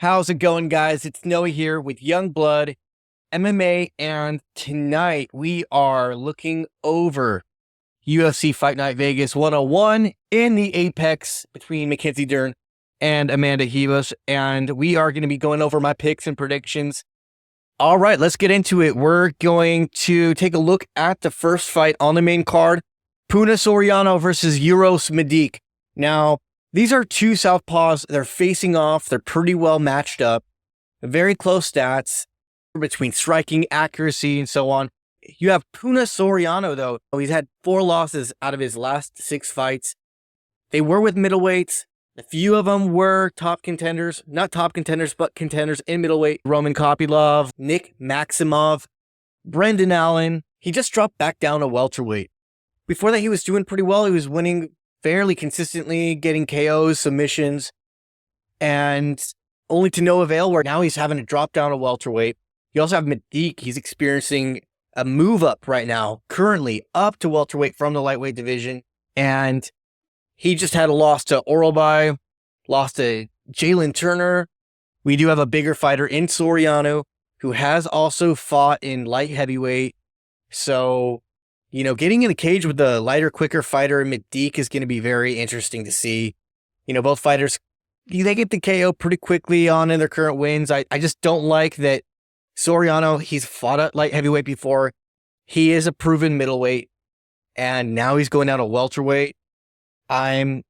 How's it going, guys? It's Noe here with Young Blood MMA, and tonight we are looking over UFC Fight Night Vegas 101 in the Apex between Mackenzie Dern and Amanda Ribas, and we are going to be going over my picks and predictions. All right, let's get into it. We're going to take a look at the first fight on the main card, Puna Soriano versus Euros Medic. Now, these are two southpaws. They're facing off. They're pretty well matched up. Very close stats between striking, accuracy, and so on. You have Puna Soriano, though. He's had 4 losses out of his last 6 fights. They were with middleweights. A few of them were top contenders. Not top contenders, but contenders in middleweight. Roman Kopylov, Nick Maximov, Brendan Allen. He just dropped back down to welterweight. Before that, he was doing pretty well. He was winning fairly consistently, getting KOs, submissions, and only to no avail, where now he's having to drop down to welterweight. You also have Medic. He's experiencing a move up right now, currently up to welterweight from the lightweight division, and he just had a loss to Oralby, lost to Jalen Turner. We do have a bigger fighter in Soriano, who has also fought in light heavyweight, so getting in the cage with the lighter, quicker fighter Medic is going to be very interesting to see. Both fighters, they get the KO pretty quickly on in their current wins. I just don't like that Soriano, he's fought at light heavyweight before. He is a proven middleweight, and now he's going down to welterweight. I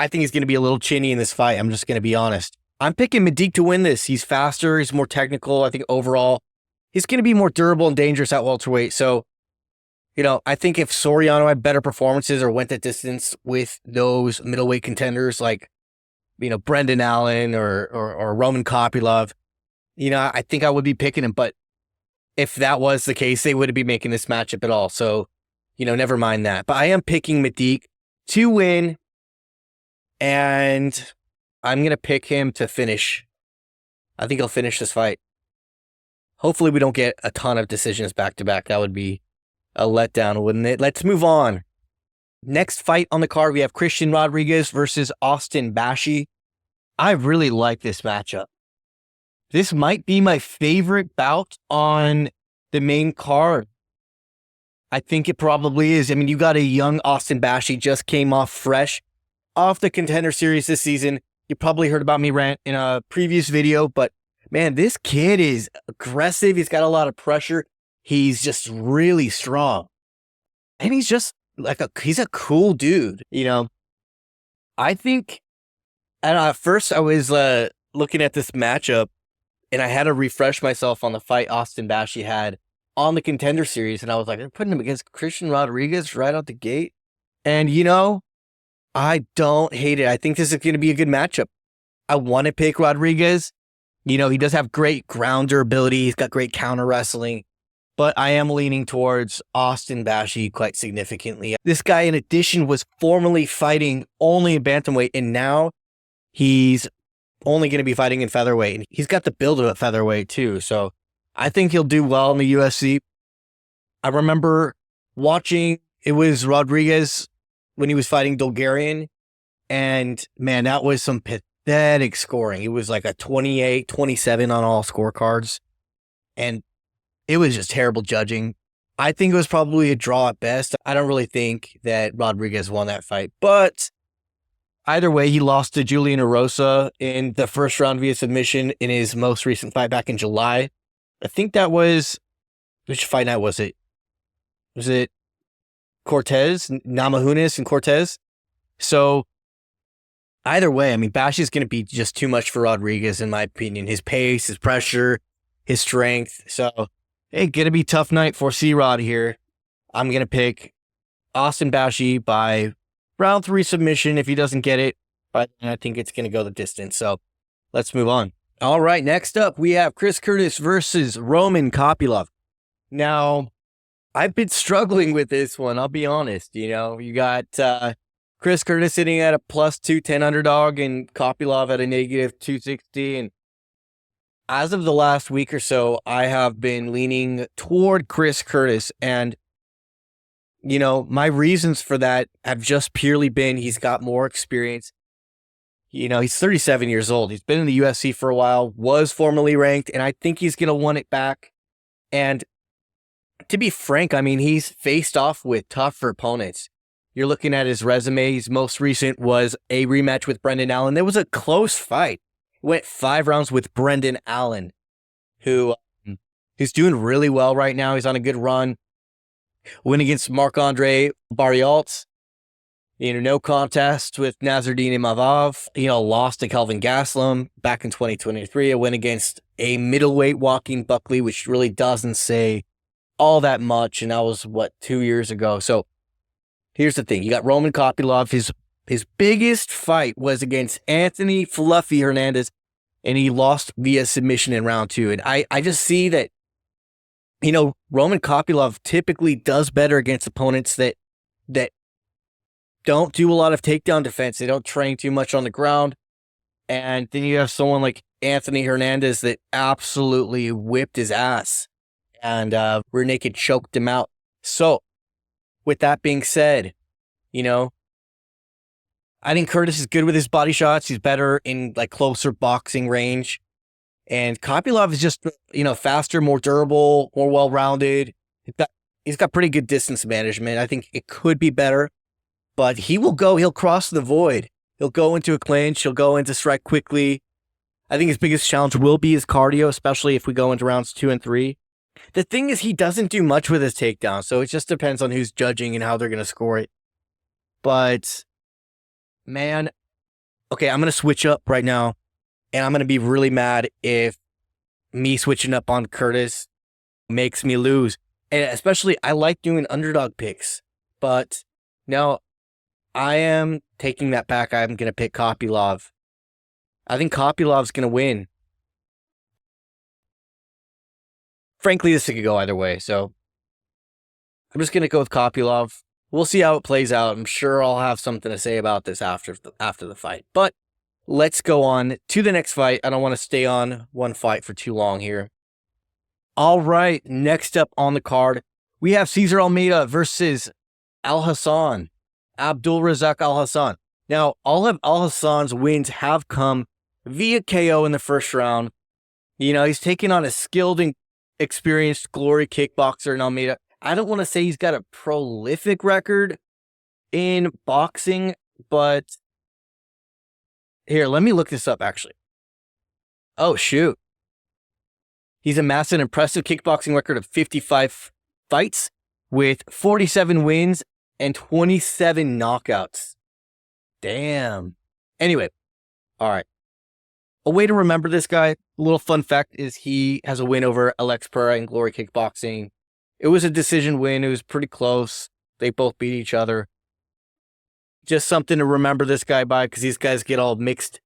think he's going to be a little chinny in this fight. I'm just going to be honest. I'm picking Medic to win this. He's faster. He's more technical. I think overall, he's going to be more durable and dangerous at welterweight. So, I think if Soriano had better performances or went that distance with those middleweight contenders like, Brendan Allen or Roman Kopylov, I think I would be picking him. But if that was the case, they wouldn't be making this matchup at all. So, never mind that. But I am picking Medic to win, and I'm going to pick him to finish. I think he'll finish this fight. Hopefully we don't get a ton of decisions back-to-back. That would be a letdown, wouldn't it? Let's move on. Next fight on the card, we have Christian Rodriguez versus Austin Bashi. I really like this matchup. This might be my favorite bout on the main card. I think it probably is. You got a young Austin Bashi, just came off fresh off the Contender Series this season. You probably heard about me rant in a previous video, but man, this kid is aggressive. He's got a lot of pressure. He's just really strong. And he's just he's a cool dude, I think, and at first I was looking at this matchup, and I had to refresh myself on the fight Austin Bashi had on the Contender Series, and I was like, they're putting him against Christian Rodriguez right out the gate. And, I don't hate it. I think this is going to be a good matchup. I want to pick Rodriguez. He does have great ground durability. He's got great counter wrestling. But I am leaning towards Austin Bashi quite significantly. This guy, in addition, was formerly fighting only in bantamweight, and now he's only going to be fighting in featherweight. And he's got the build of a featherweight, too. So I think he'll do well in the UFC. I remember watching, it was Rodriguez when he was fighting Bulgarian, and man, that was some pathetic scoring. It was like a 28-27 on all scorecards, and it was just terrible judging. I think it was probably a draw at best. I don't really think that Rodriguez won that fight, but either way, he lost to Julian Erosa in the first round via submission in his most recent fight back in July. I think that was, which fight night was it? Was it Cortez, Namajunas and Cortez? So either way, Bashi's going to be just too much for Rodriguez, in my opinion. His pace, his pressure, his strength. So, hey, going to be a tough night for C-Rod here. I'm going to pick Austin Bashi by round 3 submission if he doesn't get it, but I think it's going to go the distance. So let's move on. All right, next up, we have Chris Curtis versus Roman Kopylov. Now, I've been struggling with this one, I'll be honest. You got Chris Curtis sitting at a plus 210 underdog and Kopylov at a negative 260. And as of the last week or so, I have been leaning toward Chris Curtis. And, my reasons for that have just purely been he's got more experience. He's 37 years old. He's been in the UFC for a while, was formerly ranked, and I think he's going to want it back. And to be frank, I mean, he's faced off with tougher opponents. You're looking at his resume. His most recent was a rematch with Brendan Allen. There was a close fight. Went 5 rounds with Brendan Allen, who is doing really well right now. He's on a good run. Win against Marc-Andre Barrialt. No contest with Nasruddin Imavov. Lost to Kelvin Gastelum back in 2023. A win against a middleweight Joaquin Buckley, which really doesn't say all that much. And that was, 2 years ago. So here's the thing. You got Roman Kopylov. His biggest fight was against Anthony Fluffy Hernandez, and he lost via submission in round 2. And I just see that, Roman Kopylov typically does better against opponents that don't do a lot of takedown defense. They don't train too much on the ground. And then you have someone like Anthony Hernandez that absolutely whipped his ass and rear naked choked him out. So with that being said, I think Curtis is good with his body shots. He's better in closer boxing range. And Kopylov is just, faster, more durable, more well-rounded. He's got pretty good distance management. I think it could be better. But he'll cross the void. He'll go into a clinch. He'll go into strike quickly. I think his biggest challenge will be his cardio, especially if we go into rounds 2 and 3. The thing is, he doesn't do much with his takedown, so it just depends on who's judging and how they're going to score it. But, man, okay, I'm going to switch up right now, and I'm going to be really mad if me switching up on Curtis makes me lose. And especially, I like doing underdog picks, but now I am taking that back. I'm going to pick Kopylov. I think Kopylov's going to win. Frankly, this could go either way, so I'm just going to go with Kopylov. We'll see how it plays out. I'm sure I'll have something to say about this after the fight. But let's go on to the next fight. I don't want to stay on one fight for too long here. All right, next up on the card, we have Cesar Almeida versus Alhassan. Abdulrazak Alhassan. Now, all of Alhassan's wins have come via KO in the first round. He's taking on a skilled and experienced glory kickboxer in Almeida. I don't want to say he's got a prolific record in boxing, but here, let me look this up, actually. Oh, shoot. He's amassed an impressive kickboxing record of 55 fights with 47 wins and 27 knockouts. Damn. Anyway, all right. A way to remember this guy, a little fun fact, is he has a win over Alex Pereira in Glory Kickboxing. It was a decision win. It was pretty close. They both beat each other. Just something to remember this guy by, because these guys get all mixed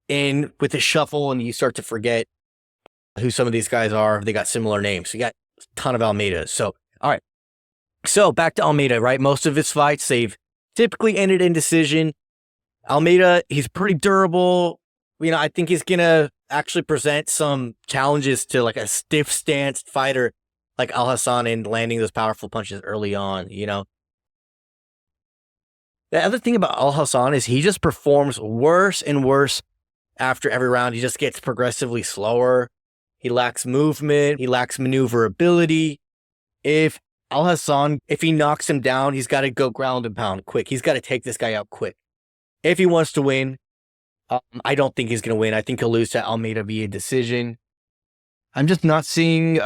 in with the shuffle and you start to forget who some of these guys are. They got similar names. You got a ton of Almeidas. So, all right. So back to Almeida, right? Most of his fights, they've typically ended in decision. Almeida, he's pretty durable. I think he's going to actually present some challenges to a stiff stance fighter like Alhassan in landing those powerful punches early on, The other thing about Alhassan is he just performs worse and worse after every round. He just gets progressively slower. He lacks movement. He lacks maneuverability. If Alhassan, if he knocks him down, he's got to go ground and pound quick. He's got to take this guy out quick. If he wants to win, I don't think he's going to win. I think he'll lose to Almeida via decision. I'm just not seeing...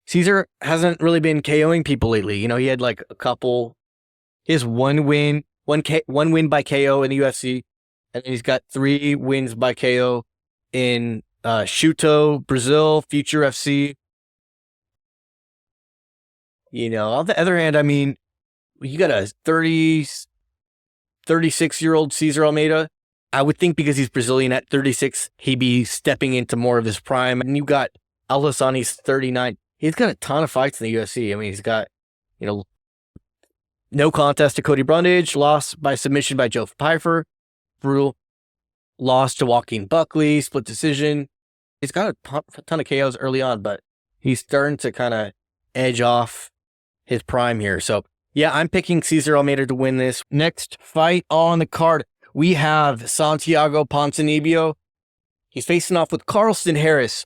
Cesar hasn't really been KOing people lately. He had a couple... He has one win by KO in the UFC, and then he's got 3 wins by KO in Shuto, Brazil, Future FC. On the other hand, I mean, you got a 36-year-old Cesar Almeida. I would think because he's Brazilian at 36, he'd be stepping into more of his prime. And you got Alhassan, he's 39. He's got a ton of fights in the UFC. I mean, he's got, no contest to Cody Brundage, loss by submission by Joe Pyfer, brutal loss to Joaquin Buckley, split decision. He's got a ton of KOs early on, but he's starting to kind of edge off his prime here. So, yeah, I'm picking Cesar Almeida to win this. Next fight on the card, we have Santiago Ponzibbio. He's facing off with Carlston Harris.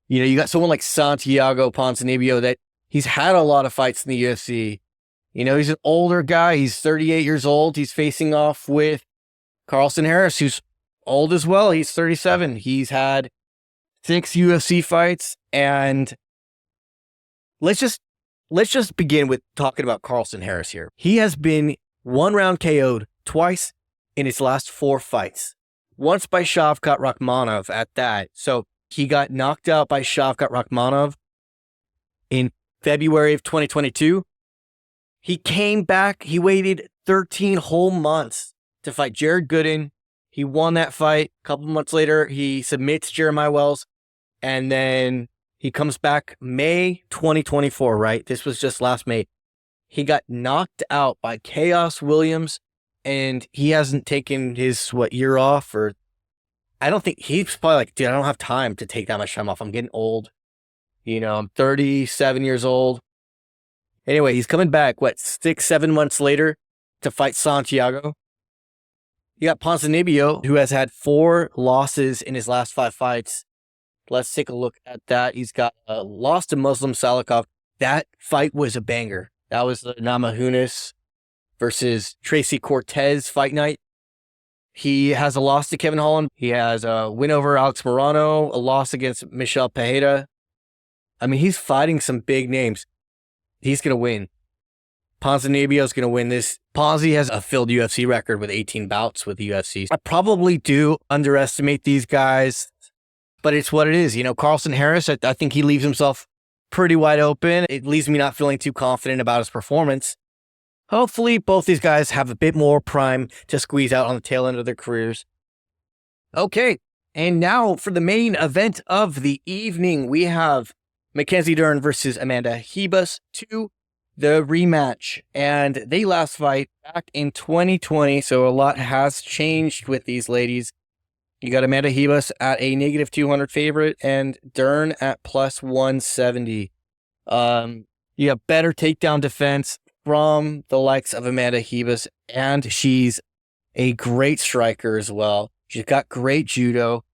You know, you got someone like Santiago Ponzibbio that he's had a lot of fights in the UFC. You know, he's an older guy. He's 38 years old. He's facing off with Carlston Harris, who's old as well. He's 37. He's had 6 UFC fights. And let's just begin with talking about Carlston Harris here. He has been 1-round KO'd twice in his last 4 fights. Once by Shavkat Rakhmonov at that. So he got knocked out by Shavkat Rakhmonov in February of 2022. He came back. He waited 13 whole months to fight Jared Gooden. He won that fight. A couple months later, he submits Jeremiah Wells. And then he comes back May 2024, right? This was just last May. He got knocked out by Chaos Williams. And he hasn't taken his, year off? Or I don't think, he's probably like, dude, I don't have time to take that much time off. I'm getting old. You know, I'm 37 years old. Anyway, he's coming back, 6-7 months later to fight Santiago. You got Ponzibbio, who has had 4 losses in his last 5 fights. Let's take a look at that. He's got a loss to Muslim Salikov. That fight was a banger. That was the Namajunas versus Tracy Cortez fight night. He has a loss to Kevin Holland. He has a win over Alex Morano, a loss against Michel Pereira. I mean, he's fighting some big names. He's going to win. Ponzibbio is going to win this. Ponzi has a filled UFC record with 18 bouts with the UFC. I probably do underestimate these guys, but it's what it is. You know, Carlston Harris, I think he leaves himself pretty wide open. It leaves me not feeling too confident about his performance. Hopefully, both these guys have a bit more prime to squeeze out on the tail end of their careers. Okay, and now for the main event of the evening, we have Mackenzie Dern versus Amanda Ribas to the rematch. And they last fight back in 2020, so a lot has changed with these ladies. You got Amanda Ribas at a -200 favorite and Dern at +170. You have better takedown defense from the likes of Amanda Ribas, and she's a great striker as well. She's got great judo.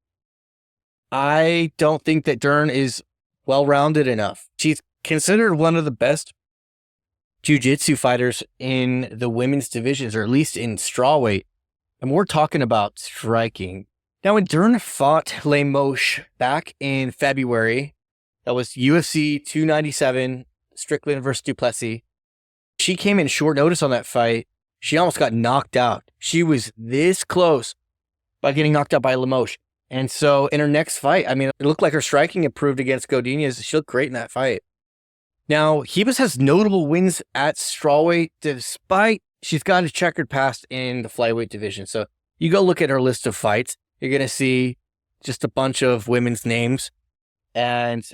I don't think that Dern is well-rounded enough. She's considered one of the best jiu-jitsu fighters in the women's divisions, or at least in strawweight. And we're talking about striking. Now, when Dern fought Lemos back in February, that was UFC 297, Strickland versus Duplessis. She came in short notice on that fight. She almost got knocked out. She was this close by getting knocked out by Lemos. And so in her next fight, I mean, it looked like her striking improved against Godinez. She looked great in that fight. Now, Ribas has notable wins at strawweight, despite she's got a checkered past in the flyweight division. So you go look at her list of fights, you're going to see just a bunch of women's names. And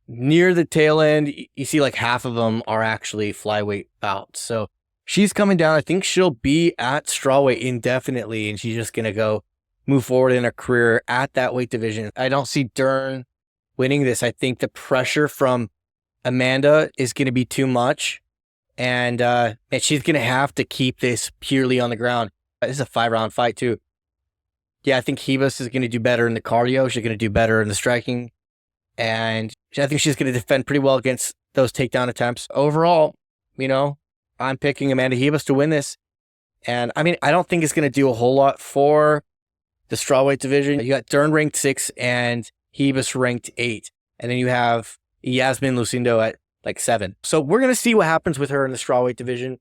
near the tail end, you see like half of them are actually flyweight bouts. So she's coming down. I think she'll be at strawweight indefinitely, and she's just going to go move forward in her career at that weight division. I don't see Dern winning this. I think the pressure from Amanda is going to be too much, and she's going to have to keep this purely on the ground. This is a 5-round fight too. Yeah, I think Ribas is going to do better in the cardio. She's going to do better in the striking, and I think she's going to defend pretty well against those takedown attempts. Overall, you know, I'm picking Amanda Ribas to win this, and I mean, I don't think it's going to do a whole lot for the strawweight division. You got Dern ranked 6 and Ribas ranked 8. And then you have Yasmin Lucindo at like 7. So we're going to see what happens with her in the strawweight division.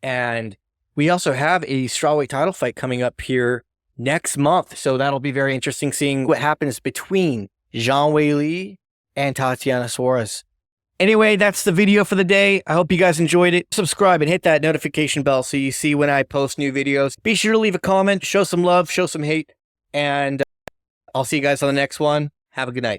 And we also have a strawweight title fight coming up here next month. So that'll be very interesting seeing what happens between Zhang Weili and Tatiana Suarez. Anyway, that's the video for the day. I hope you guys enjoyed it. Subscribe and hit that notification bell so you see when I post new videos. Be sure to leave a comment, show some love, show some hate, and I'll see you guys on the next one. Have a good night.